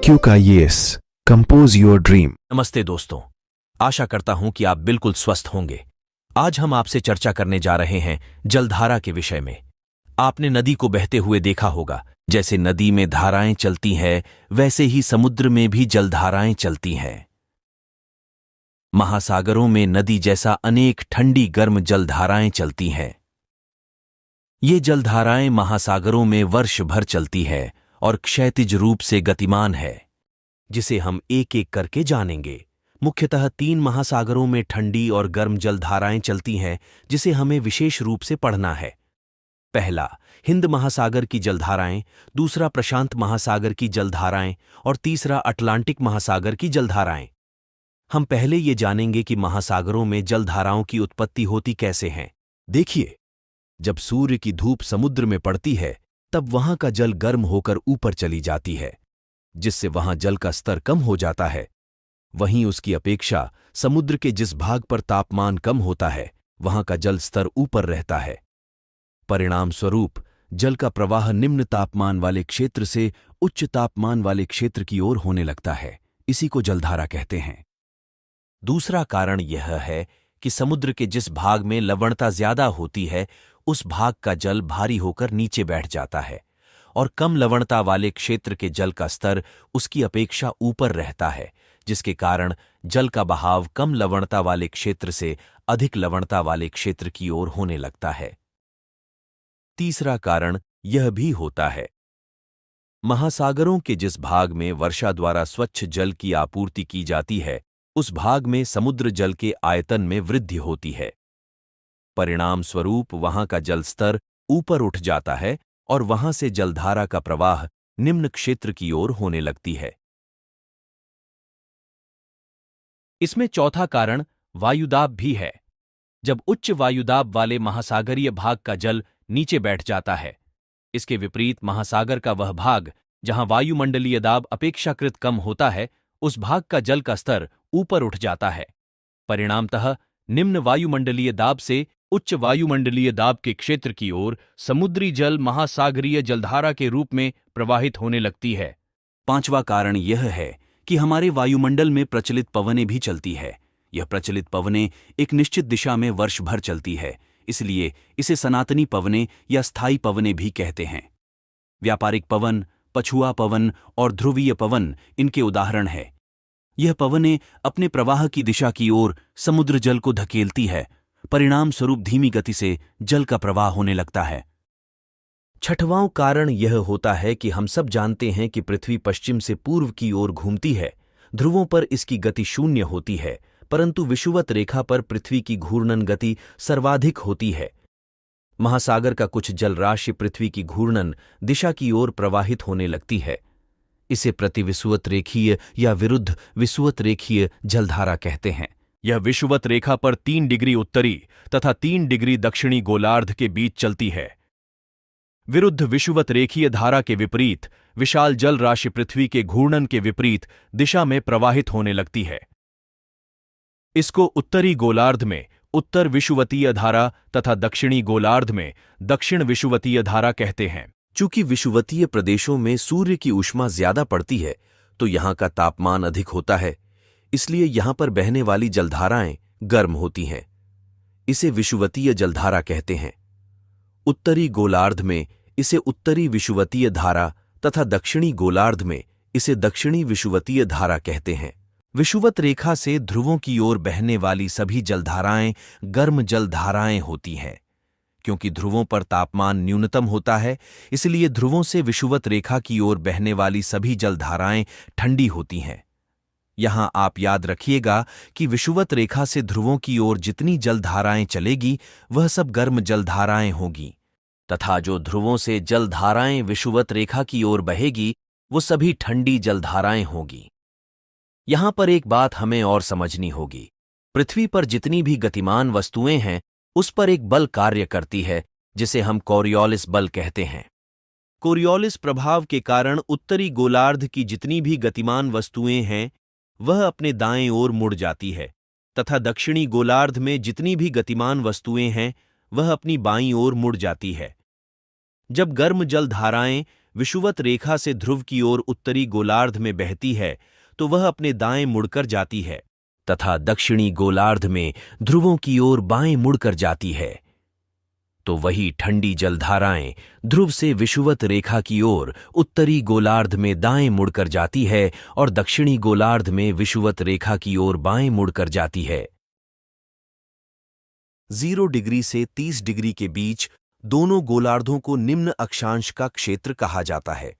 QKIS compose your dream. नमस्ते दोस्तों, आशा करता हूं कि आप बिल्कुल स्वस्थ होंगे। आज हम आपसे चर्चा करने जा रहे हैं जलधारा के विषय में। आपने नदी को बहते हुए देखा होगा। जैसे नदी में धाराएं चलती हैं, वैसे ही समुद्र में भी जलधाराएं चलती हैं। महासागरों में नदी जैसा अनेक ठंडी गर्म जलधाराएं चलती हैं। ये जलधाराएं महासागरों में वर्ष भर चलती है और क्षैतिज रूप से गतिमान है, जिसे हम एक एक करके जानेंगे। मुख्यतः 3 महासागरों में ठंडी और गर्म जलधाराएं चलती हैं, जिसे हमें विशेष रूप से पढ़ना है। पहला, हिंद महासागर की जलधाराएं, दूसरा प्रशांत महासागर की जलधाराएं और तीसरा अटलांटिक महासागर की जलधाराएं। हम पहले ये जानेंगे कि महासागरों में जलधाराओं की उत्पत्ति होती कैसे है। देखिए, जब सूर्य की धूप समुद्र में पड़ती है, तब वहां का जल गर्म होकर ऊपर चली जाती है, जिससे वहां जल का स्तर कम हो जाता है। वहीं उसकी अपेक्षा समुद्र के जिस भाग पर तापमान कम होता है, वहां का जल स्तर ऊपर रहता है। परिणाम स्वरूप जल का प्रवाह निम्न तापमान वाले क्षेत्र से उच्च तापमान वाले क्षेत्र की ओर होने लगता है। इसी को जलधारा कहते हैं। दूसरा कारण यह है कि समुद्र के जिस भाग में लवणता ज्यादा होती है, उस भाग का जल भारी होकर नीचे बैठ जाता है और कम लवणता वाले क्षेत्र के जल का स्तर उसकी अपेक्षा ऊपर रहता है, जिसके कारण जल का बहाव कम लवणता वाले क्षेत्र से अधिक लवणता वाले क्षेत्र की ओर होने लगता है। तीसरा कारण यह भी होता है, महासागरों के जिस भाग में वर्षा द्वारा स्वच्छ जल की आपूर्ति की जाती है, उस भाग में समुद्र जल के आयतन में वृद्धि होती है। परिणाम स्वरूप वहां का जल स्तर ऊपर उठ जाता है और वहां से जलधारा का प्रवाह निम्न क्षेत्र की ओर होने लगती है। इसमें चौथा कारण वायुदाब भी है। जब उच्च वायुदाब वाले महासागरीय भाग का जल नीचे बैठ जाता है, इसके विपरीत महासागर का वह भाग जहां वायुमंडलीय दाब अपेक्षाकृत कम होता है, उस भाग का जल का स्तर ऊपर उठ जाता है। परिणामतः निम्न वायुमंडलीय दाब से उच्च वायुमंडलीय दाब के क्षेत्र की ओर समुद्री जल महासागरीय जलधारा के रूप में प्रवाहित होने लगती है। पांचवा कारण यह है कि हमारे वायुमंडल में प्रचलित पवनें भी चलती है। यह प्रचलित पवनें एक निश्चित दिशा में वर्ष भर चलती है, इसलिए इसे सनातनी पवनें या स्थायी पवनें भी कहते हैं। व्यापारिक पवन, पछुआ पवन और ध्रुवीय पवन इनके उदाहरण है। यह पवनें अपने प्रवाह की दिशा की ओर समुद्र जल को धकेलती है। परिणाम स्वरूप धीमी गति से जल का प्रवाह होने लगता है। छठवां कारण यह होता है कि हम सब जानते हैं कि पृथ्वी पश्चिम से पूर्व की ओर घूमती है। ध्रुवों पर इसकी गति शून्य होती है, परंतु विषुवत रेखा पर पृथ्वी की घूर्णन गति सर्वाधिक होती है। महासागर का कुछ जलराशि पृथ्वी की घूर्णन दिशा की ओर प्रवाहित होने लगती है। इसे प्रतिविषुवत रेखीय या विरुद्ध विषुवत रेखीय जलधारा कहते हैं। यह विषुवत रेखा पर 3 डिग्री उत्तरी तथा 3 डिग्री दक्षिणी गोलार्ध के बीच चलती है। विरुद्ध विषुवत रेखीय धारा के विपरीत विशाल जल राशि पृथ्वी के घूर्णन के विपरीत दिशा में प्रवाहित होने लगती है। इसको उत्तरी गोलार्ध में उत्तर विषुवतीय धारा तथा दक्षिणी गोलार्ध में दक्षिण विषुवतीय धारा कहते हैं। चूंकि विषुवतीय प्रदेशों में सूर्य की ऊष्मा ज्यादा पड़ती है, तो यहां का तापमान अधिक होता है, इसलिए यहां पर बहने वाली जलधाराएं गर्म होती हैं। इसे विषुवतीय जलधारा कहते हैं। उत्तरी गोलार्ध में इसे उत्तरी विषुवतीय धारा तथा दक्षिणी गोलार्ध में इसे दक्षिणी विषुवतीय धारा कहते हैं। विषुवत रेखा से ध्रुवों की ओर बहने वाली सभी जलधाराएं गर्म जलधाराएं होती हैं। क्योंकि ध्रुवों पर तापमान न्यूनतम होता है, इसलिए ध्रुवों से विषुवत रेखा की ओर बहने वाली सभी जलधाराएं ठंडी होती हैं। यहां आप याद रखिएगा कि विषुवत रेखा से ध्रुवों की ओर जितनी जलधाराएं चलेगी, वह सब गर्म जलधाराएं होंगी, तथा जो ध्रुवों से जलधाराएं विषुवत रेखा की ओर बहेगी, वो सभी ठंडी जलधाराएं होंगी। यहां पर एक बात हमें और समझनी होगी। पृथ्वी पर जितनी भी गतिमान वस्तुएं हैं, उस पर एक बल कार्य करती है, जिसे हम कोरियोलिस बल कहते हैं। कोरियोलिस प्रभाव के कारण उत्तरी गोलार्ध की जितनी भी गतिमान वस्तुएं हैं, वह अपने दाएं ओर मुड़ जाती है, तथा दक्षिणी गोलार्ध में जितनी भी गतिमान वस्तुएं हैं, वह अपनी बाईं ओर मुड़ जाती है। जब गर्म जलधाराएं विषुवत रेखा से ध्रुव की ओर उत्तरी गोलार्ध में बहती है तो वह अपने दाएं मुड़कर जाती है तथा दक्षिणी गोलार्ध में ध्रुवों की ओर बाएं मुड़कर जाती है। तो वही ठंडी जलधाराएं ध्रुव से विषुवत रेखा की ओर उत्तरी गोलार्ध में दाएं मुड़कर जाती है और दक्षिणी गोलार्ध में विषुवत रेखा की ओर बाएं मुड़कर जाती है। 0 डिग्री से 30 डिग्री के बीच दोनों गोलार्धों को निम्न अक्षांश का क्षेत्र कहा जाता है।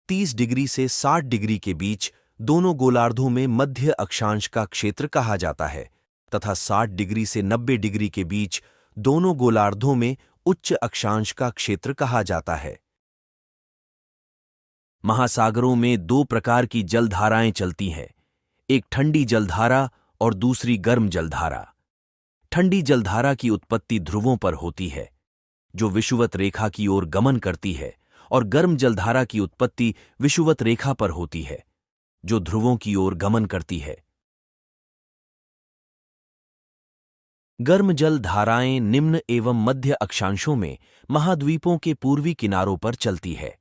30 डिग्री से 60 डिग्री के बीच दोनों गोलार्धों में मध्य अक्षांश का क्षेत्र कहा जाता है तथा 60 डिग्री से 90 डिग्री के बीच दोनों गोलार्धों में उच्च अक्षांश का क्षेत्र कहा जाता है। महासागरों में 2 प्रकार की जलधाराएं चलती हैं, एक ठंडी जलधारा और दूसरी गर्म जलधारा। ठंडी जलधारा की उत्पत्ति ध्रुवों पर होती है जो विषुवत रेखा की ओर गमन करती है और गर्म जलधारा की उत्पत्ति विषुवत रेखा पर होती है जो ध्रुवों की ओर गमन करती है। गर्म जल धाराएं निम्न एवं मध्य अक्षांशों में महाद्वीपों के पूर्वी किनारों पर चलती है,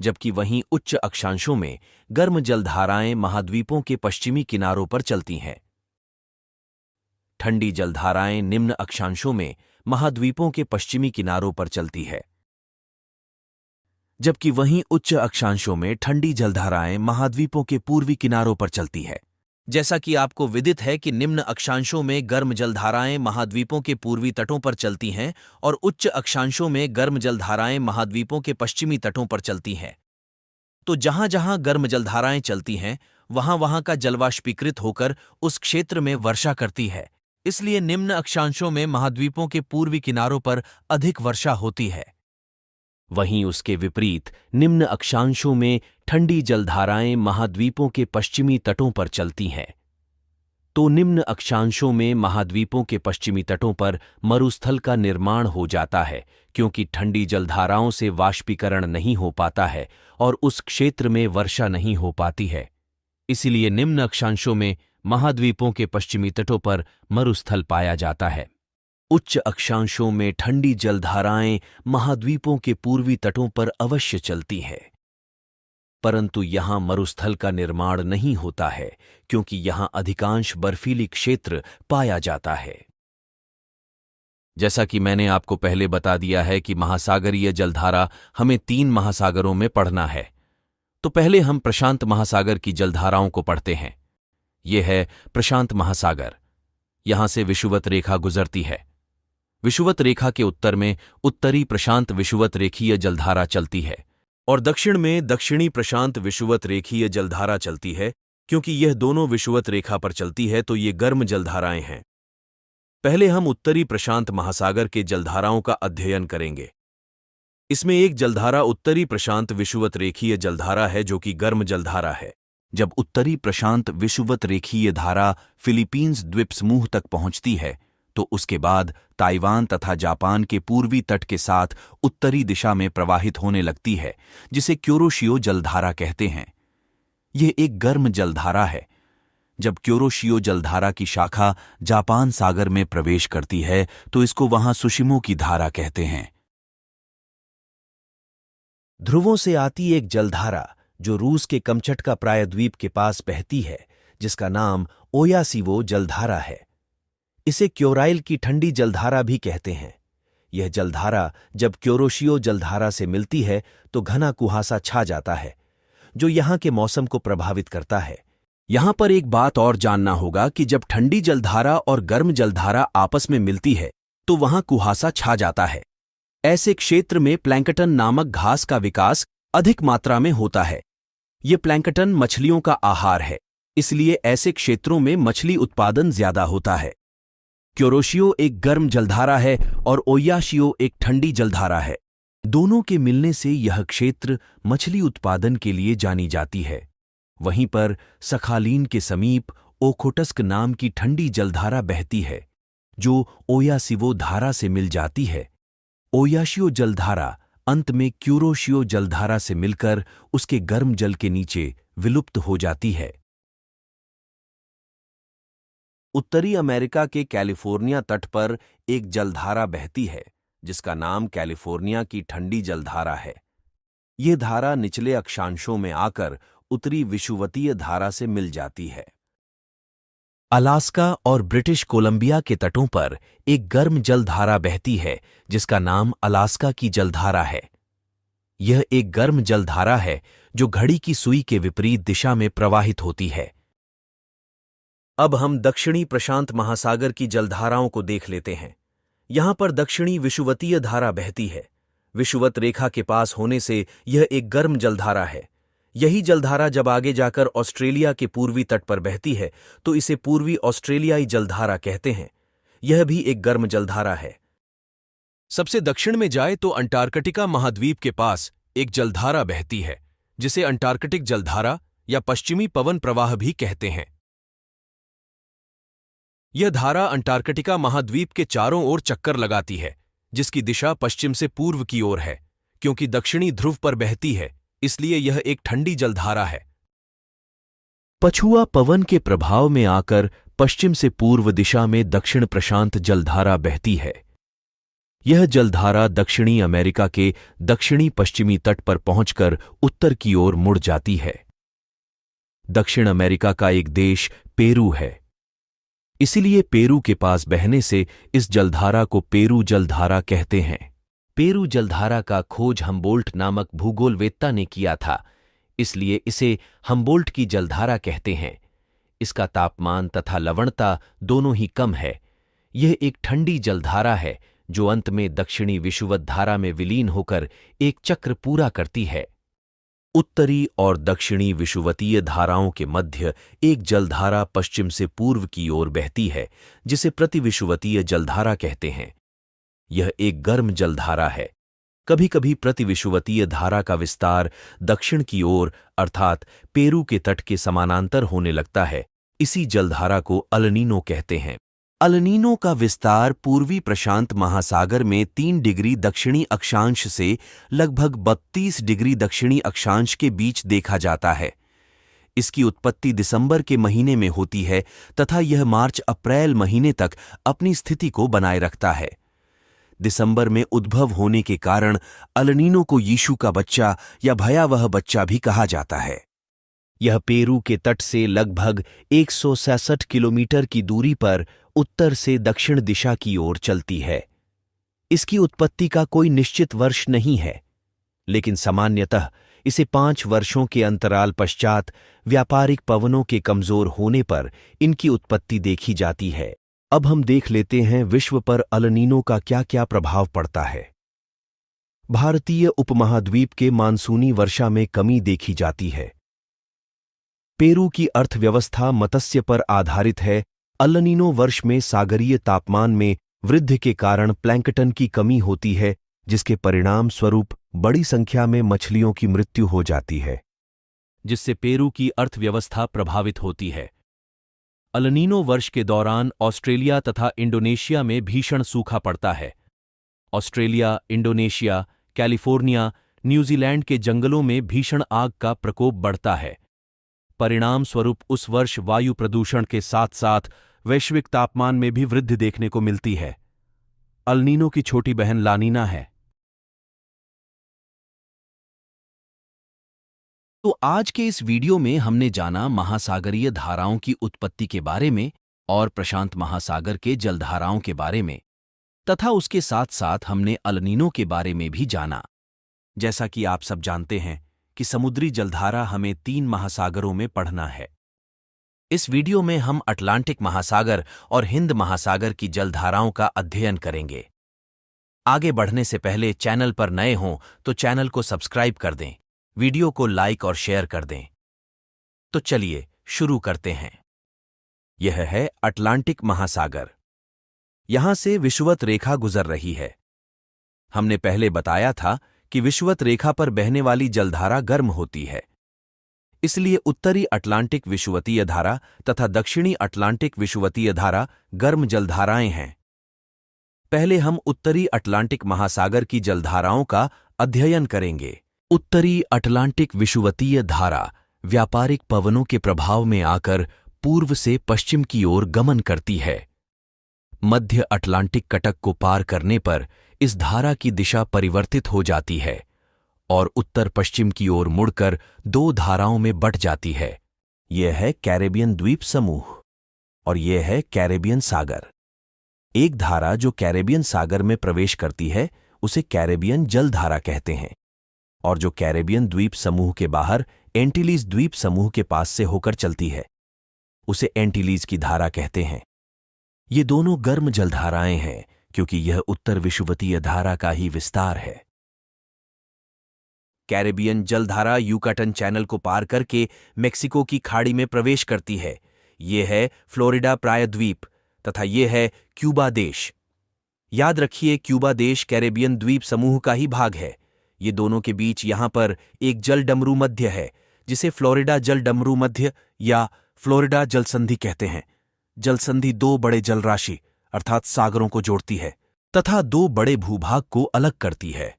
जबकि वहीं उच्च अक्षांशों में गर्म जलधाराएं महाद्वीपों के पश्चिमी किनारों पर चलती हैं। ठंडी जलधाराएं निम्न अक्षांशों में महाद्वीपों के पश्चिमी किनारों पर चलती है, जबकि वहीं उच्च अक्षांशों में ठंडी जलधाराएं महाद्वीपों के पूर्वी किनारों पर चलती है। जैसा कि आपको विदित है कि निम्न अक्षांशों में गर्म जलधाराएं महाद्वीपों के पूर्वी तटों पर चलती हैं और उच्च अक्षांशों में गर्म जलधाराएं महाद्वीपों के पश्चिमी तटों पर चलती हैं। तो जहां जहां गर्म जलधाराएं चलती हैं वहां वहां का जलवाष्पीकृत होकर उस क्षेत्र में वर्षा करती है, इसलिए निम्न अक्षांशों में महाद्वीपों के पूर्वी किनारों पर अधिक वर्षा होती है। वहीं उसके विपरीत निम्न अक्षांशों में ठंडी जलधाराएं महाद्वीपों के पश्चिमी तटों पर चलती हैं। तो निम्न अक्षांशों में महाद्वीपों के पश्चिमी तटों पर मरुस्थल का निर्माण हो जाता है, क्योंकि ठंडी जलधाराओं से वाष्पीकरण नहीं हो पाता है और उस क्षेत्र में वर्षा नहीं हो पाती है। इसलिए निम्न अक्षांशों में महाद्वीपों के पश्चिमी तटों पर मरुस्थल पाया जाता है। उच्च अक्षांशों में ठंडी जलधाराएं महाद्वीपों के पूर्वी तटों पर अवश्य चलती हैं, परंतु यहां मरुस्थल का निर्माण नहीं होता है क्योंकि यहां अधिकांश बर्फीली क्षेत्र पाया जाता है। जैसा कि मैंने आपको पहले बता दिया है कि महासागरीय जलधारा हमें 3 महासागरों में पढ़ना है, तो पहले हम प्रशांत महासागर की जलधाराओं को पढ़ते हैं। यह है प्रशांत महासागर। यहां से विषुवत रेखा गुजरती है। विषुवत रेखा के उत्तर में उत्तरी प्रशांत विषुवत रेखीय जलधारा चलती है और दक्षिण में दक्षिणी प्रशांत विषुवत रेखीय जलधारा चलती है। क्योंकि यह दोनों विषुवत रेखा पर चलती है तो ये गर्म जलधाराएं हैं। पहले हम उत्तरी प्रशांत महासागर के जलधाराओं का अध्ययन करेंगे। इसमें एक जलधारा उत्तरी प्रशांत विषुवत रेखीय जलधारा है जो कि गर्म जलधारा है। जब उत्तरी प्रशांत विषुवत रेखीय धारा फिलीपींस द्वीप समूह तक पहुंचती है तो उसके बाद ताइवान तथा जापान के पूर्वी तट के साथ उत्तरी दिशा में प्रवाहित होने लगती है, जिसे क्योरोशियो जलधारा कहते हैं। यह एक गर्म जलधारा है। जब क्योरोशियो जलधारा की शाखा जापान सागर में प्रवेश करती है तो इसको वहां सुशिमो की धारा कहते हैं। ध्रुवों से आती एक जलधारा जो रूस के कमचटका प्रायद्वीप के पास बहती है, जिसका नाम ओयासीवो जलधारा है। इसे क्योराइल की ठंडी जलधारा भी कहते हैं। यह जलधारा जब क्योरोशियो जलधारा से मिलती है तो घना कुहासा छा जाता है, जो यहां के मौसम को प्रभावित करता है। यहां पर एक बात और जानना होगा कि जब ठंडी जलधारा और गर्म जलधारा आपस में मिलती है तो वहां कुहासा छा जाता है। ऐसे क्षेत्र में प्लैंकटन नामक घास का विकास अधिक मात्रा में होता है। ये प्लैंकटन मछलियों का आहार है, इसलिए ऐसे क्षेत्रों में मछली उत्पादन ज्यादा होता है। क्योरोशियो एक गर्म जलधारा है और ओयाशियो एक ठंडी जलधारा है। दोनों के मिलने से यह क्षेत्र मछली उत्पादन के लिए जानी जाती है। वहीं पर सखालीन के समीप ओखोटस्क नाम की ठंडी जलधारा बहती है, जो ओयासिवो धारा से मिल जाती है। ओयाशियो जलधारा अंत में क्योरोशियो जलधारा से मिलकर उसके गर्म जल के नीचे विलुप्त हो जाती है। उत्तरी अमेरिका के कैलिफोर्निया तट पर एक जलधारा बहती है जिसका नाम कैलिफोर्निया की ठंडी जलधारा है। ये धारा निचले अक्षांशों में आकर उत्तरी विषुवतीय धारा से मिल जाती है। अलास्का और ब्रिटिश कोलंबिया के तटों पर एक गर्म जलधारा बहती है जिसका नाम अलास्का की जलधारा है। यह एक गर्म जलधारा है जो घड़ी की सुई के विपरीत दिशा में प्रवाहित होती है। अब हम दक्षिणी प्रशांत महासागर की जलधाराओं को देख लेते हैं। यहां पर दक्षिणी विषुवतीय धारा बहती है। विषुवत रेखा के पास होने से यह एक गर्म जलधारा है। यही जलधारा जब आगे जाकर ऑस्ट्रेलिया के पूर्वी तट पर बहती है तो इसे पूर्वी ऑस्ट्रेलियाई जलधारा कहते हैं। यह भी एक गर्म जलधारा है। सबसे दक्षिण में जाए तो अंटार्कटिका महाद्वीप के पास एक जलधारा बहती है जिसे अंटार्कटिक जलधारा या पश्चिमी पवन प्रवाह भी कहते हैं। यह धारा अंटार्कटिका महाद्वीप के चारों ओर चक्कर लगाती है जिसकी दिशा पश्चिम से पूर्व की ओर है। क्योंकि दक्षिणी ध्रुव पर बहती है इसलिए यह एक ठंडी जलधारा है। पछुआ पवन के प्रभाव में आकर पश्चिम से पूर्व दिशा में दक्षिण प्रशांत जलधारा बहती है। यह जलधारा दक्षिणी अमेरिका के दक्षिणी पश्चिमी तट पर पहुंचकर उत्तर की ओर मुड़ जाती है। दक्षिण अमेरिका का एक देश पेरू है, इसलिए पेरू के पास बहने से इस जलधारा को पेरू जलधारा कहते हैं। पेरू जलधारा का खोज हम्बोल्ट नामक भूगोलवेत्ता ने किया था, इसलिए इसे हम्बोल्ट की जलधारा कहते हैं। इसका तापमान तथा लवणता दोनों ही कम है। यह एक ठंडी जलधारा है जो अंत में दक्षिणी विषुवत धारा में विलीन होकर एक चक्र पूरा करती है। उत्तरी और दक्षिणी विषुवतीय धाराओं के मध्य एक जलधारा पश्चिम से पूर्व की ओर बहती है जिसे प्रतिविषुवतीय जलधारा कहते हैं। यह एक गर्म जलधारा है। कभी कभी प्रतिविषुवतीय धारा का विस्तार दक्षिण की ओर अर्थात पेरू के तट के समानांतर होने लगता है। इसी जलधारा को अल-नीनो कहते हैं। अल-नीनो का विस्तार पूर्वी प्रशांत महासागर में 3 डिग्री दक्षिणी अक्षांश से लगभग 32 डिग्री दक्षिणी अक्षांश के बीच देखा जाता है। इसकी उत्पत्ति दिसंबर के महीने में होती है तथा यह मार्च-अप्रैल महीने तक अपनी स्थिति को बनाए रखता है। दिसंबर में उद्भव होने के कारण अल-नीनो को यीशु का बच्चा या भयावह बच्चा भी कहा जाता है। यह पेरू के तट से लगभग 166 किलोमीटर की दूरी पर उत्तर से दक्षिण दिशा की ओर चलती है। इसकी उत्पत्ति का कोई निश्चित वर्ष नहीं है, लेकिन सामान्यतः इसे 5 वर्षों के अंतराल पश्चात व्यापारिक पवनों के कमजोर होने पर इनकी उत्पत्ति देखी जाती है। अब हम देख लेते हैं विश्व पर अल-नीनो का क्या क्या प्रभाव पड़ता है। भारतीय उपमहाद्वीप के मानसूनी वर्षा में कमी देखी जाती है। पेरू की अर्थव्यवस्था मत्स्य पर आधारित है। अल-नीनो वर्ष में सागरीय तापमान में वृद्धि के कारण प्लैंकटन की कमी होती है जिसके परिणाम स्वरूप बड़ी संख्या में मछलियों की मृत्यु हो जाती है, जिससे पेरू की अर्थव्यवस्था प्रभावित होती है। अल-नीनो वर्ष के दौरान ऑस्ट्रेलिया तथा इंडोनेशिया में भीषण सूखा पड़ता है। ऑस्ट्रेलिया, इंडोनेशिया, कैलिफोर्निया, न्यूजीलैंड के जंगलों में भीषण आग का प्रकोप बढ़ता है। परिणाम स्वरूप उस वर्ष वायु प्रदूषण के साथ साथ वैश्विक तापमान में भी वृद्धि देखने को मिलती है। अल-नीनो की छोटी बहन लानीना है। तो आज के इस वीडियो में हमने जाना महासागरीय धाराओं की उत्पत्ति के बारे में और प्रशांत महासागर के जलधाराओं के बारे में, तथा उसके साथ साथ हमने अल-नीनो के बारे में भी जाना। जैसा कि आप सब जानते हैं कि समुद्री जलधारा हमें 3 महासागरों में पढ़ना है। इस वीडियो में हम अटलांटिक महासागर और हिंद महासागर की जलधाराओं का अध्ययन करेंगे। आगे बढ़ने से पहले चैनल पर नए हों तो चैनल को सब्सक्राइब कर दें, वीडियो को लाइक और शेयर कर दें। तो चलिए शुरू करते हैं। यह है अटलांटिक महासागर। यहां से विषुवत रेखा गुजर रही है। हमने पहले बताया था कि विषुवत रेखा पर बहने वाली जलधारा गर्म होती है, इसलिए उत्तरी अटलांटिक विषुवतीय धारा तथा दक्षिणी अटलांटिक विषुवतीय धारा गर्म जलधाराएं हैं। पहले हम उत्तरी अटलांटिक महासागर की जलधाराओं का अध्ययन करेंगे। उत्तरी अटलांटिक विषुवतीय धारा व्यापारिक पवनों के प्रभाव में आकर पूर्व से पश्चिम की ओर गमन करती है। मध्य अटलांटिक कटक को पार करने पर इस धारा की दिशा परिवर्तित हो जाती है और उत्तर पश्चिम की ओर मुड़कर दो धाराओं में बंट जाती है। यह है कैरेबियन द्वीप समूह और यह है कैरेबियन सागर। एक धारा जो कैरेबियन सागर में प्रवेश करती है उसे कैरेबियन जलधारा कहते हैं, और जो कैरेबियन द्वीप समूह के बाहर एंटीलीज द्वीप समूह के पास से होकर चलती है उसे एंटीलीज की धारा कहते हैं। ये दोनों गर्म जलधाराएं हैं क्योंकि यह उत्तर विषुवतीय धारा का ही विस्तार है। कैरेबियन जलधारा यूकाटन चैनल को पार करके मेक्सिको की खाड़ी में प्रवेश करती है। यह है फ्लोरिडा प्रायद्वीप तथा यह है क्यूबा देश। याद रखिए, क्यूबा देश कैरेबियन द्वीप समूह का ही भाग है। ये दोनों के बीच यहां पर एक जल डमरू मध्य है जिसे फ्लोरिडा जल डमरू मध्य या फ्लोरिडा जलसंधि कहते हैं। जलसंधि दो बड़े जलराशि अर्थात सागरों को जोड़ती है तथा दो बड़े भूभाग को अलग करती है।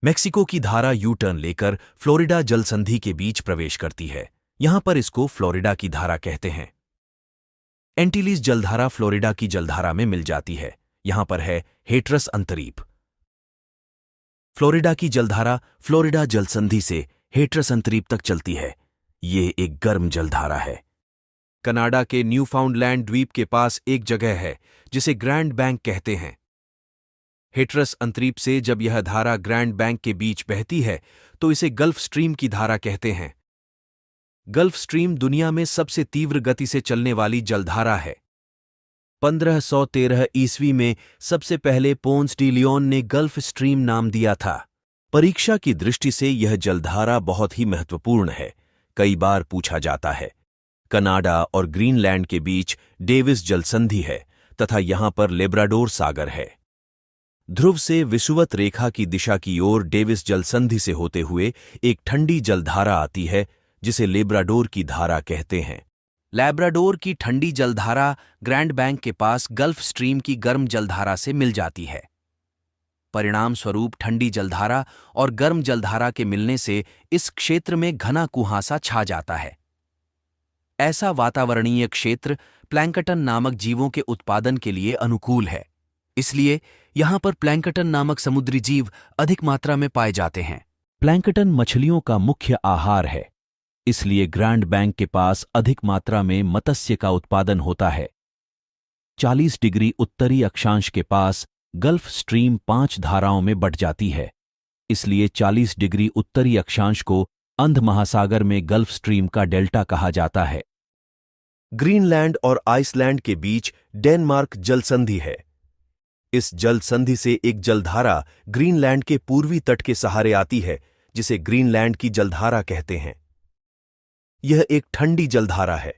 मेक्सिको की धारा यू टर्न लेकर फ्लोरिडा जलसंधि के बीच प्रवेश करती है। यहां पर इसको फ्लोरिडा की धारा कहते हैं। एंटीलीज जलधारा फ्लोरिडा की जलधारा में मिल जाती है। यहां पर है हेट्रस अंतरीप। फ्लोरिडा की जलधारा फ्लोरिडा जलसंधि से हेट्रस अंतरीप तक चलती है। ये एक गर्म जलधारा है। कनाडा के न्यूफाउंडलैंड द्वीप के पास एक जगह है जिसे ग्रैंड बैंक कहते हैं। हेट्रस अंतरीप से जब यह धारा ग्रैंड बैंक के बीच बहती है तो इसे गल्फ स्ट्रीम की धारा कहते हैं। गल्फ स्ट्रीम दुनिया में सबसे तीव्र गति से चलने वाली जलधारा है। 1513 ईस्वी में सबसे पहले पोंस डी लियोन ने गल्फ स्ट्रीम नाम दिया था। परीक्षा की दृष्टि से यह जलधारा बहुत ही महत्वपूर्ण है। कई बार पूछा जाता है। कनाडा और ग्रीनलैंड के बीच डेविस जलसंधि है तथा यहां पर लेब्राडोर सागर है। ध्रुव से विषुवत रेखा की दिशा की ओर डेविस जलसंधि से होते हुए एक ठंडी जलधारा आती है जिसे लेब्राडोर की धारा कहते हैं। लैब्राडोर की ठंडी जलधारा ग्रैंड बैंक के पास गल्फ स्ट्रीम की गर्म जलधारा से मिल जाती है। परिणाम स्वरूप ठंडी जलधारा और गर्म जलधारा के मिलने से इस क्षेत्र में घना कुहासा छा जाता है। ऐसा वातावरणीय क्षेत्र प्लैंकटन नामक जीवों के उत्पादन के लिए अनुकूल है। इसलिए यहां पर प्लैंकटन नामक समुद्री जीव अधिक मात्रा में पाए जाते हैं। प्लैंकटन मछलियों का मुख्य आहार है, इसलिए ग्रैंड बैंक के पास अधिक मात्रा में मत्स्य का उत्पादन होता है। 40 डिग्री उत्तरी अक्षांश के पास गल्फ स्ट्रीम 5 धाराओं में बंट जाती है, इसलिए 40 डिग्री उत्तरी अक्षांश को अंध महासागर में गल्फ स्ट्रीम का डेल्टा कहा जाता है। ग्रीनलैंड और आइसलैंड के बीच डेनमार्क जलसंधि है। इस जलसंधि से एक जलधारा ग्रीनलैंड के पूर्वी तट के सहारे आती है जिसे ग्रीनलैंड की जलधारा कहते हैं। यह एक ठंडी जलधारा है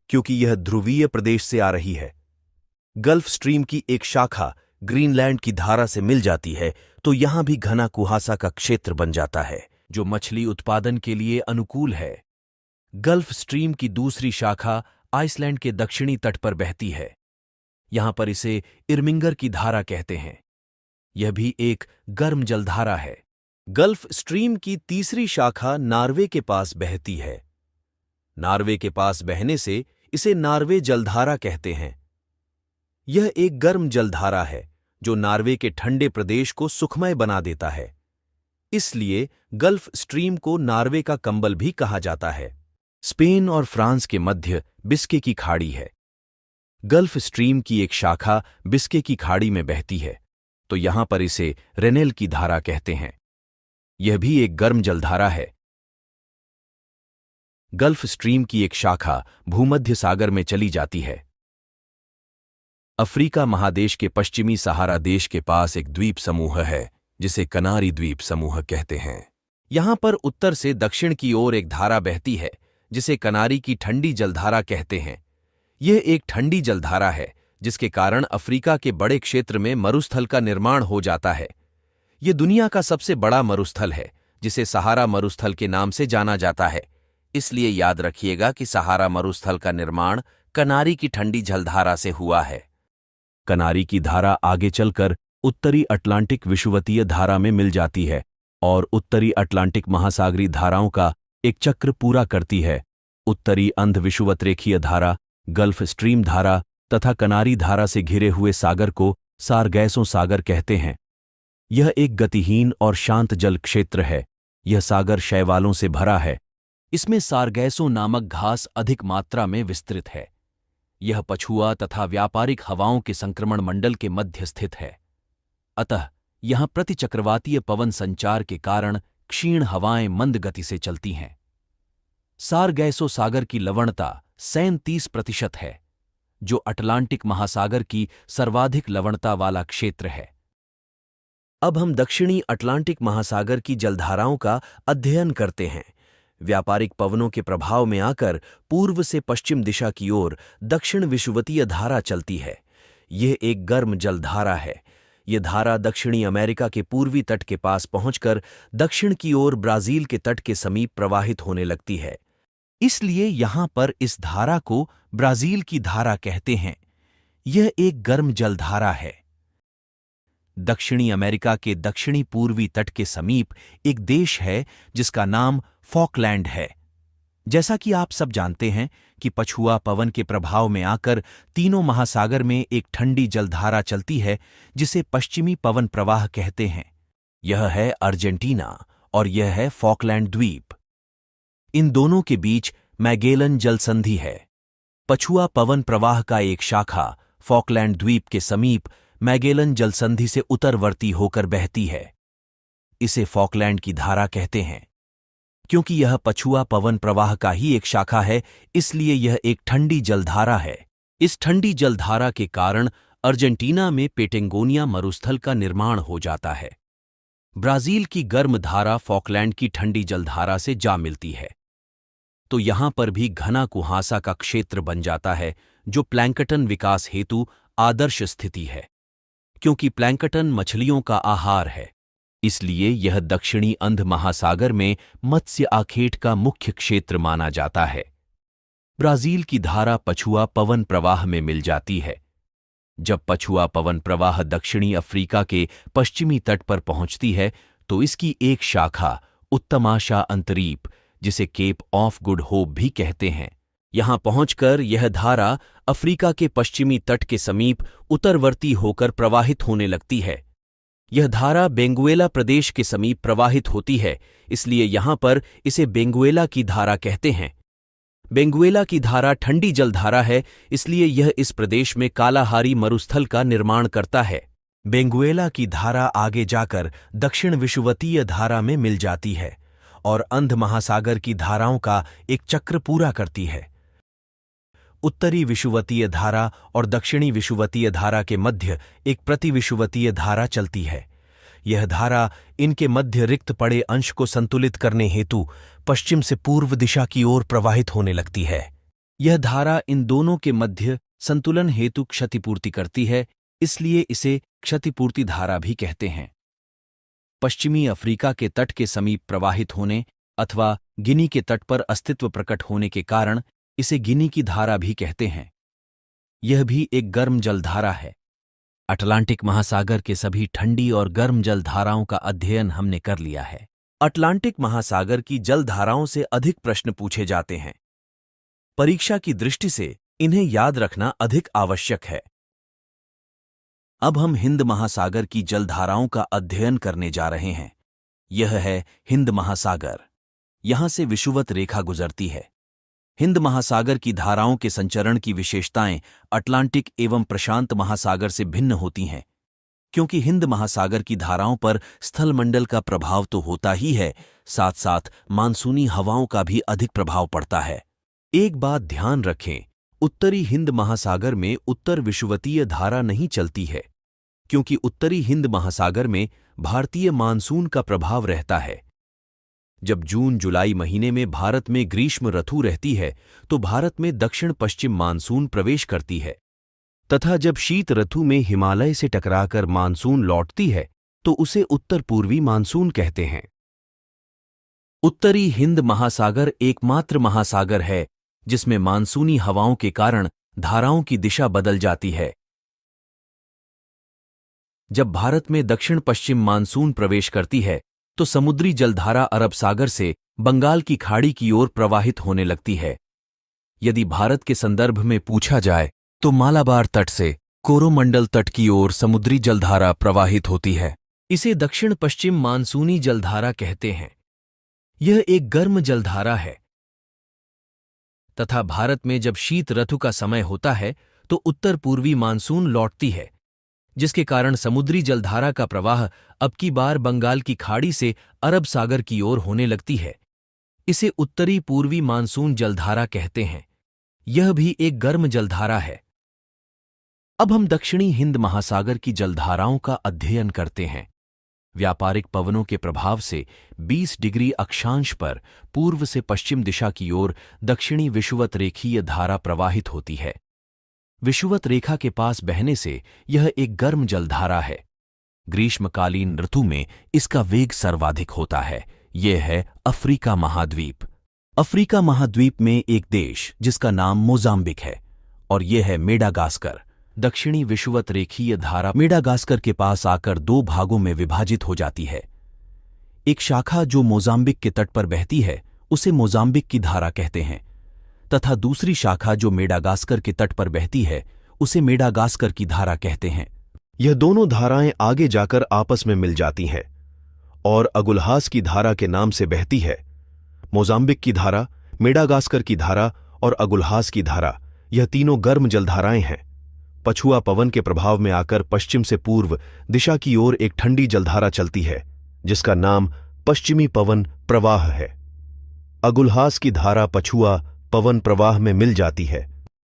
क्योंकि यह ध्रुवीय प्रदेश से आ रही है। गल्फ स्ट्रीम की एक शाखा ग्रीनलैंड की धारा से मिल जाती है तो यहां भी घना कुहासा का क्षेत्र बन जाता है जो मछली उत्पादन के लिए अनुकूल है। गल्फ स्ट्रीम की दूसरी शाखा आइसलैंड के दक्षिणी तट पर बहती है। यहां पर इसे इर्मिंगर की धारा कहते हैं। यह भी एक गर्म जलधारा है। गल्फ स्ट्रीम की तीसरी शाखा नार्वे के पास बहती है। नार्वे के पास बहने से इसे नार्वे जलधारा कहते हैं। यह एक गर्म जलधारा है जो नार्वे के ठंडे प्रदेश को सुखमय बना देता है। इसलिए गल्फ स्ट्रीम को नार्वे का कंबल भी कहा जाता है। स्पेन और फ्रांस के मध्य बिस्के की खाड़ी है। गल्फ स्ट्रीम की एक शाखा बिस्के की खाड़ी में बहती है तो यहां पर इसे रेनेल की धारा कहते हैं। यह भी एक गर्म जलधारा है। गल्फ स्ट्रीम की एक शाखा भूमध्य सागर में चली जाती है। अफ्रीका महादेश के पश्चिमी सहारा देश के पास एक द्वीप समूह है जिसे कनारी द्वीप समूह कहते हैं। यहां पर उत्तर से दक्षिण की ओर एक धारा बहती है जिसे कनारी की ठंडी जलधारा कहते हैं। यह एक ठंडी जलधारा है जिसके कारण अफ्रीका के बड़े क्षेत्र में मरुस्थल का निर्माण हो जाता है। यह दुनिया का सबसे बड़ा मरुस्थल है जिसे सहारा मरुस्थल के नाम से जाना जाता है। इसलिए याद रखिएगा कि सहारा मरुस्थल का निर्माण कनारी की ठंडी जलधारा से हुआ है। कनारी की धारा आगे चलकर उत्तरी अटलांटिक विषुवतीय धारा में मिल जाती है और उत्तरी अटलांटिक महासागरी धाराओं का एक चक्र पूरा करती है। उत्तरी अंध विषुवतरेखीय धारा, गल्फ स्ट्रीम धारा तथा कनारी धारा से घिरे हुए सागर को सारगैसों सागर कहते हैं। यह एक गतिहीन और शांत जल क्षेत्र है। यह सागर शैवालों से भरा है। इसमें सारगैसो नामक घास अधिक मात्रा में विस्तृत है। यह पछुआ तथा व्यापारिक हवाओं के संक्रमण मंडल के मध्य स्थित है। अतः यहां प्रतिचक्रवातीय पवन संचार के कारण क्षीण हवाएं मंद गति से चलती हैं। सारगैसो सागर की लवणता 37% है, जो अटलांटिक महासागर की सर्वाधिक लवणता वाला क्षेत्र है। अब हम दक्षिणी अटलांटिक महासागर की जलधाराओं का अध्ययन करते हैं। व्यापारिक पवनों के प्रभाव में आकर पूर्व से पश्चिम दिशा की ओर दक्षिण विषुवतीय धारा चलती है। यह एक गर्म जलधारा है। यह धारा दक्षिणी अमेरिका के पूर्वी तट के पास पहुंचकर दक्षिण की ओर ब्राजील के तट के समीप प्रवाहित होने लगती है। इसलिए यहां पर इस धारा को ब्राजील की धारा कहते हैं। यह एक गर्म जलधारा है। दक्षिणी अमेरिका के दक्षिणी पूर्वी तट के समीप एक देश है जिसका नाम फॉकलैंड है। जैसा कि आप सब जानते हैं कि पछुआ पवन के प्रभाव में आकर तीनों महासागर में एक ठंडी जलधारा चलती है जिसे पश्चिमी पवन प्रवाह कहते हैं। यह है अर्जेंटीना और यह है फॉकलैंड द्वीप। इन दोनों के बीच मैगेलन जलसंधि है। पछुआ पवन प्रवाह का एक शाखा फॉकलैंड द्वीप के समीप मैगेलन जलसंधि से उत्तरवर्ती होकर बहती है। इसे फॉकलैंड की धारा कहते हैं। क्योंकि यह पछुआ पवन प्रवाह का ही एक शाखा है, इसलिए यह एक ठंडी जलधारा है। इस ठंडी जलधारा के कारण अर्जेंटीना में पेटेंगोनिया मरुस्थल का निर्माण हो जाता है। ब्राजील की गर्म धारा फॉकलैंड की ठंडी जलधारा से जा मिलती है, तो यहां पर भी घना कुहासा का क्षेत्र बन जाता है, जो प्लैंकटन विकास हेतु आदर्श स्थिति है। क्योंकि प्लैंकटन मछलियों का आहार है, इसलिए यह दक्षिणी अंध महासागर में मत्स्य आखेट का मुख्य क्षेत्र माना जाता है। ब्राजील की धारा पछुआ पवन प्रवाह में मिल जाती है। जब पछुआ पवन प्रवाह दक्षिणी अफ्रीका के पश्चिमी तट पर पहुंचती है, तो इसकी एक शाखा उत्तमाशा अंतरीप, जिसे केप ऑफ गुड होप भी कहते हैं, यहां पहुंचकर यह धारा अफ्रीका के पश्चिमी तट के समीप उत्तरवर्ती होकर प्रवाहित होने लगती है। यह धारा बेंगुएला प्रदेश के समीप प्रवाहित होती है, इसलिए यहां पर इसे बेंगुएला की धारा कहते हैं। बेंगुएला की धारा ठंडी जलधारा है, इसलिए यह इस प्रदेश में कालाहारी मरुस्थल का निर्माण करता है। बेंगुएला की धारा आगे जाकर दक्षिण विषुवतीय धारा में मिल जाती है और अंध महासागर की धाराओं का एक चक्र पूरा करती है। उत्तरी विषुवतीय धारा और दक्षिणी विषुवतीय धारा के मध्य एक प्रतिविषुवतीय धारा चलती है। यह धारा इनके मध्य रिक्त पड़े अंश को संतुलित करने हेतु पश्चिम से पूर्व दिशा की ओर प्रवाहित होने लगती है। यह धारा इन दोनों के मध्य संतुलन हेतु क्षतिपूर्ति करती है, इसलिए इसे क्षतिपूर्ति धारा भी कहते हैं। पश्चिमी अफ्रीका के तट के समीप प्रवाहित होने अथवा गिनी के तट पर अस्तित्व प्रकट होने के कारण इसे गिनी की धारा भी कहते हैं। यह भी एक गर्म जलधारा है। अटलांटिक महासागर के सभी ठंडी और गर्म जलधाराओं का अध्ययन हमने कर लिया है। अटलांटिक महासागर की जलधाराओं से अधिक प्रश्न पूछे जाते हैं। परीक्षा की दृष्टि से इन्हें याद रखना अधिक आवश्यक है। अब हम हिंद महासागर की जलधाराओं का अध्ययन करने जा रहे हैं। यह है हिंद महासागर। यहां से विषुवत रेखा गुजरती है। हिंद महासागर की धाराओं के संचरण की विशेषताएं अटलांटिक एवं प्रशांत महासागर से भिन्न होती हैं, क्योंकि हिंद महासागर की धाराओं पर स्थलमंडल का प्रभाव तो होता ही है, साथ साथ मानसूनी हवाओं का भी अधिक प्रभाव पड़ता है। एक बात ध्यान रखें, उत्तरी हिंद महासागर में उत्तर विषुवतीय धारा नहीं चलती है, क्योंकि उत्तरी हिंद महासागर में भारतीय मानसून का प्रभाव रहता है। जब जून जुलाई महीने में भारत में ग्रीष्म ऋतु रहती है, तो भारत में दक्षिण पश्चिम मानसून प्रवेश करती है, तथा जब शीत ऋतु में हिमालय से टकराकर मानसून लौटती है, तो उसे उत्तर पूर्वी मानसून कहते हैं। उत्तरी हिंद महासागर एकमात्र महासागर है जिसमें मानसूनी हवाओं के कारण धाराओं की दिशा बदल जाती है। जब भारत में दक्षिण पश्चिम मानसून प्रवेश करती है, तो समुद्री जलधारा अरब सागर से बंगाल की खाड़ी की ओर प्रवाहित होने लगती है। यदि भारत के संदर्भ में पूछा जाए, तो मालाबार तट से कोरोमंडल तट की ओर समुद्री जलधारा प्रवाहित होती है। इसे दक्षिण पश्चिम मानसूनी जलधारा कहते हैं। यह एक गर्म जलधारा है तथा भारत में जब शीत ऋतु का समय होता है तो उत्तर पूर्वी मानसून लौटती है, जिसके कारण समुद्री जलधारा का प्रवाह अब की बार बंगाल की खाड़ी से अरब सागर की ओर होने लगती है। इसे उत्तरी पूर्वी मानसून जलधारा कहते हैं। यह भी एक गर्म जलधारा है। अब हम दक्षिणी हिंद महासागर की जलधाराओं का अध्ययन करते हैं। व्यापारिक पवनों के प्रभाव से 20 डिग्री अक्षांश पर पूर्व से पश्चिम दिशा की ओर दक्षिणी विषुवत रेखीय धारा प्रवाहित होती है। विषुवत रेखा के पास बहने से यह एक गर्म जलधारा है। ग्रीष्मकालीन ऋतु में इसका वेग सर्वाधिक होता है। यह है अफ्रीका महाद्वीप। अफ्रीका महाद्वीप में एक देश जिसका नाम मोजाम्बिक है और यह है मेडागास्कर। दक्षिणी विषुवत रेखीय धारा मेडागास्कर के पास आकर 2 भागों में विभाजित हो जाती है। एक शाखा जो मोजाम्बिक के तट पर बहती है उसे मोजाम्बिक की धारा कहते हैं तथा दूसरी शाखा जो मेडागास्कर के तट पर बहती है उसे मेडागास्कर की धारा कहते हैं। यह दोनों धाराएं आगे जाकर आपस में मिल जाती हैं और अगुल्हास की धारा के नाम से बहती है। मोजाम्बिक की धारा, मेडागास्कर की धारा और अगुल्हास की धारा, यह तीनों गर्म जलधाराएं हैं। पछुआ पवन के प्रभाव में आकर पश्चिम से पूर्व दिशा की ओर एक ठंडी जलधारा चलती है जिसका नाम पश्चिमी पवन प्रवाह है। अगुल्हास की धारा पछुआ पवन प्रवाह में मिल जाती है।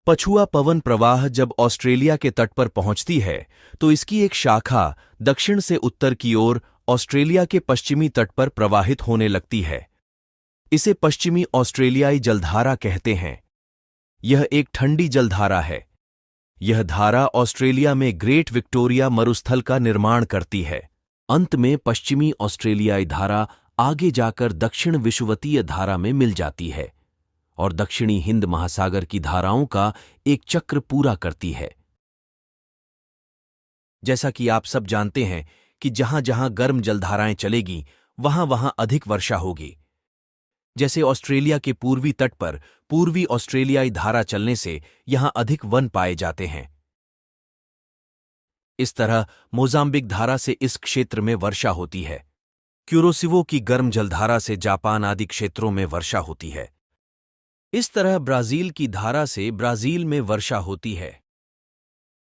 पछुआ पवन प्रवाह जब ऑस्ट्रेलिया के तट पर पहुंचती है तो इसकी एक शाखा दक्षिण से उत्तर की ओर ऑस्ट्रेलिया के पश्चिमी तट पर प्रवाहित होने लगती है। इसे पश्चिमी ऑस्ट्रेलियाई जलधारा कहते हैं। यह एक ठंडी जलधारा है। यह धारा ऑस्ट्रेलिया में ग्रेट विक्टोरिया मरुस्थल का निर्माण करती है। अंत में पश्चिमी ऑस्ट्रेलियाई धारा आगे जाकर दक्षिण विषुवतीय धारा में मिल जाती है और दक्षिणी हिंद महासागर की धाराओं का एक चक्र पूरा करती है। जैसा कि आप सब जानते हैं कि जहां जहां गर्म जलधाराएं चलेगी वहां वहां अधिक वर्षा होगी। जैसे ऑस्ट्रेलिया के पूर्वी तट पर पूर्वी ऑस्ट्रेलियाई धारा चलने से यहां अधिक वन पाए जाते हैं। इस तरह मोजाम्बिक धारा से इस क्षेत्र में वर्षा होती है। क्यूरोसिवो की गर्म जलधारा से जापान आदि क्षेत्रों में वर्षा होती है। इस तरह ब्राजील की धारा से ब्राजील में वर्षा होती है।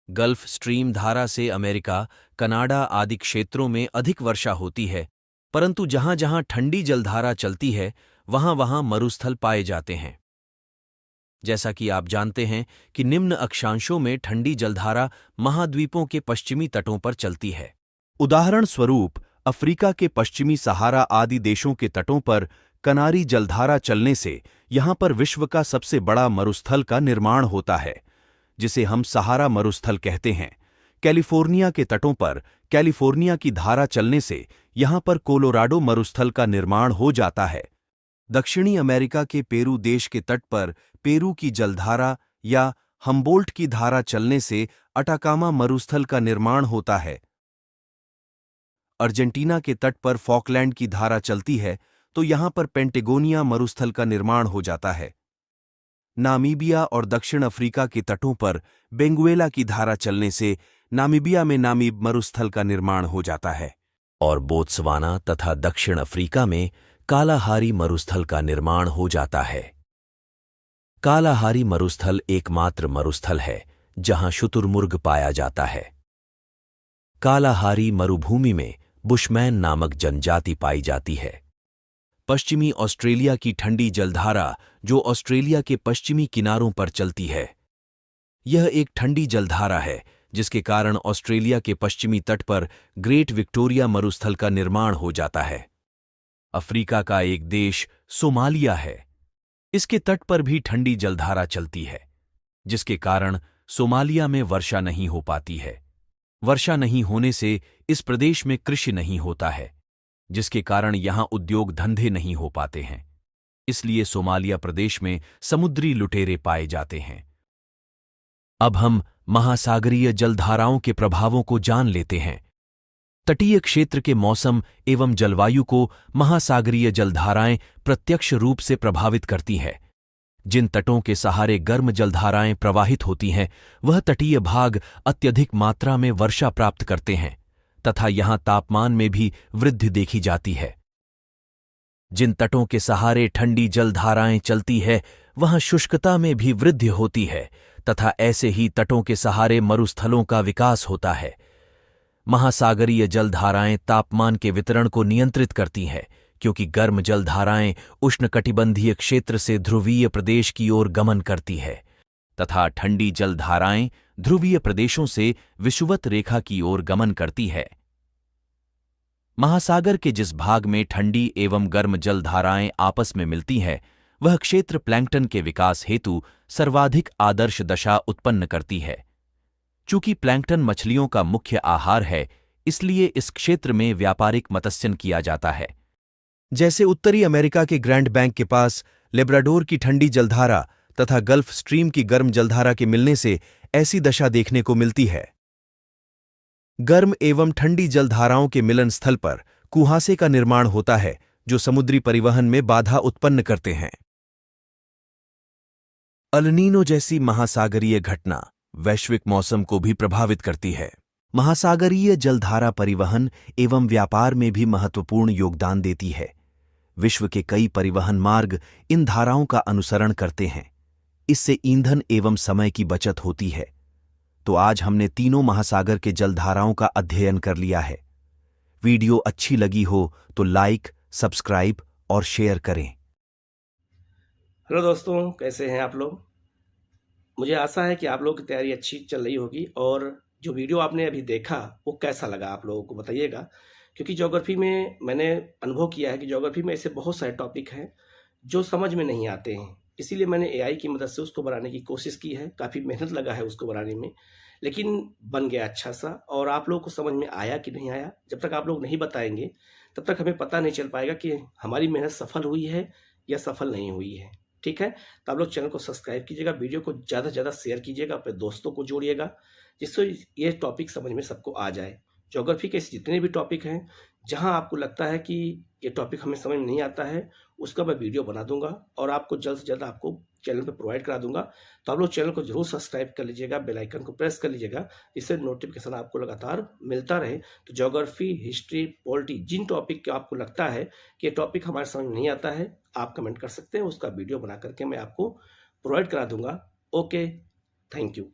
गल्फ स्ट्रीम धारा से अमेरिका, कनाडा आदि क्षेत्रों में अधिक वर्षा होती है, परंतु जहां जहां ठंडी जलधारा चलती है वहां वहां मरुस्थल पाए जाते हैं। जैसा कि आप जानते हैं कि निम्न अक्षांशों में ठंडी जलधारा महाद्वीपों के पश्चिमी तटों पर चलती है। उदाहरण स्वरूप अफ्रीका के पश्चिमी सहारा आदि देशों के तटों पर कनारी जलधारा चलने से यहां पर विश्व का सबसे बड़ा मरुस्थल का निर्माण होता है, जिसे हम सहारा मरुस्थल कहते हैं। कैलिफोर्निया के तटों पर कैलिफोर्निया की धारा चलने से यहां पर कोलोराडो मरुस्थल का निर्माण हो जाता है। दक्षिणी अमेरिका के पेरू देश के तट पर पेरू की जलधारा या हम्बोल्ट की धारा चलने से अटाकामा मरुस्थल का निर्माण होता है। अर्जेंटीना के तट पर फॉकलैंड की धारा चलती है तो यहां पर पेंटेगोनिया मरुस्थल का निर्माण हो जाता है। नामीबिया और दक्षिण अफ्रीका के तटों पर बेंगुएला की धारा चलने से नामीबिया में नामीब मरुस्थल का निर्माण हो जाता है और बोत्सवाना तथा दक्षिण अफ्रीका में कालाहारी मरुस्थल का निर्माण हो जाता है। कालाहारी मरुस्थल एकमात्र मरुस्थल है जहां शुतुरमुर्ग पाया जाता है। कालाहारी मरुभूमि में बुशमैन नामक जनजाति पाई जाती है। पश्चिमी ऑस्ट्रेलिया की ठंडी जलधारा जो ऑस्ट्रेलिया के पश्चिमी किनारों पर चलती है, यह एक ठंडी जलधारा है जिसके कारण ऑस्ट्रेलिया के पश्चिमी तट पर ग्रेट विक्टोरिया मरुस्थल का निर्माण हो जाता है। अफ्रीका का एक देश सोमालिया है। इसके तट पर भी ठंडी जलधारा चलती है, जिसके कारण सोमालिया में वर्षा नहीं हो पाती है। वर्षा नहीं होने से इस प्रदेश में कृषि नहीं होता है, जिसके कारण यहां उद्योग धंधे नहीं हो पाते हैं। इसलिए सोमालिया प्रदेश में समुद्री लुटेरे पाए जाते हैं। अब हम महासागरीय जलधाराओं के प्रभावों को जान लेते हैं। तटीय क्षेत्र के मौसम एवं जलवायु को महासागरीय जलधाराएं प्रत्यक्ष रूप से प्रभावित करती है। जिन तटों के सहारे गर्म जलधाराएं प्रवाहित होती हैं, वह तटीय भाग अत्यधिक मात्रा में वर्षा प्राप्त करते हैं तथा यहाँ तापमान में भी वृद्धि देखी जाती है। जिन तटों के सहारे ठंडी जलधाराएं चलती है वहां शुष्कता में भी वृद्धि होती है तथा ऐसे ही तटों के सहारे मरुस्थलों का विकास होता है। महासागरीय जलधाराएं तापमान के वितरण को नियंत्रित करती हैं क्योंकि गर्म जलधाराएं उष्णकटिबंधीय क्षेत्र से ध्रुवीय प्रदेश की ओर गमन करती है तथा ठंडी जलधाराएं ध्रुवीय प्रदेशों से विषुवत रेखा की ओर गमन करती है। महासागर के जिस भाग में ठंडी एवं गर्म जलधाराएं आपस में मिलती हैं वह क्षेत्र प्लैंकटन के विकास हेतु सर्वाधिक आदर्श दशा उत्पन्न करती है। चूंकि प्लैंकटन मछलियों का मुख्य आहार है, इसलिए इस क्षेत्र में व्यापारिक मत्स्यन किया जाता है। जैसे उत्तरी अमेरिका के ग्रैंड बैंक के पास लेब्राडोर की ठंडी जलधारा तथा गल्फ स्ट्रीम की गर्म जलधारा के मिलने से ऐसी दशा देखने को मिलती है। गर्म एवं ठंडी जलधाराओं के मिलन स्थल पर कुहासे का निर्माण होता है जो समुद्री परिवहन में बाधा उत्पन्न करते हैं। अल नीनो जैसी महासागरीय घटना वैश्विक मौसम को भी प्रभावित करती है। महासागरीय जलधारा परिवहन एवं व्यापार में भी महत्वपूर्ण योगदान देती है। विश्व के कई परिवहन मार्ग इन धाराओं का अनुसरण करते हैं। इससे ईंधन एवं समय की बचत होती है। तो आज हमने तीनों महासागर के जलधाराओं का अध्ययन कर लिया है। वीडियो अच्छी लगी हो तो लाइक, सब्सक्राइब और शेयर करें। हेलो दोस्तों, कैसे हैं आप लोग। मुझे आशा है कि आप लोगों की तैयारी अच्छी चल रही होगी और जो वीडियो आपने अभी देखा वो कैसा लगा आप लोगों को बताइएगा, क्योंकि ज्योग्राफी में मैंने अनुभव किया है कि ज्योग्राफी में ऐसे बहुत सारे टॉपिक हैं जो समझ में नहीं आते हैं। इसीलिए मैंने एआई की मदद से उसको बनाने की कोशिश की है। काफ़ी मेहनत लगा है उसको बनाने में, लेकिन बन गया अच्छा सा। और आप लोगों को समझ में आया कि नहीं आया, जब तक आप लोग नहीं बताएंगे तब तक हमें पता नहीं चल पाएगा कि हमारी मेहनत सफल हुई है या सफल नहीं हुई है। ठीक है, तो आप लोग चैनल को सब्सक्राइब कीजिएगा, वीडियो को ज़्यादा से ज़्यादा शेयर कीजिएगा, अपने दोस्तों को जोड़िएगा जिससे ये टॉपिक समझ में सबको आ जाए। ज्योग्राफी के जितने भी टॉपिक हैं जहां आपको लगता है कि ये टॉपिक हमें समझ में नहीं आता है, उसका मैं वीडियो बना दूंगा और आपको जल्द से जल्द आपको चैनल पे प्रोवाइड करा दूंगा। तो आप लोग चैनल को जरूर सब्सक्राइब कर लीजिएगा, बेल आइकन को प्रेस कर लीजिएगा जिससे नोटिफिकेशन आपको लगातार मिलता रहे। तो ज्योग्राफी, हिस्ट्री, पॉलिटी, जिन टॉपिक के आपको लगता है कि ये टॉपिक हमारे समझ में नहीं आता है, आप कमेंट कर सकते हैं, उसका वीडियो बना करके मैं आपको प्रोवाइड करा दूंगा। Okay, thank you.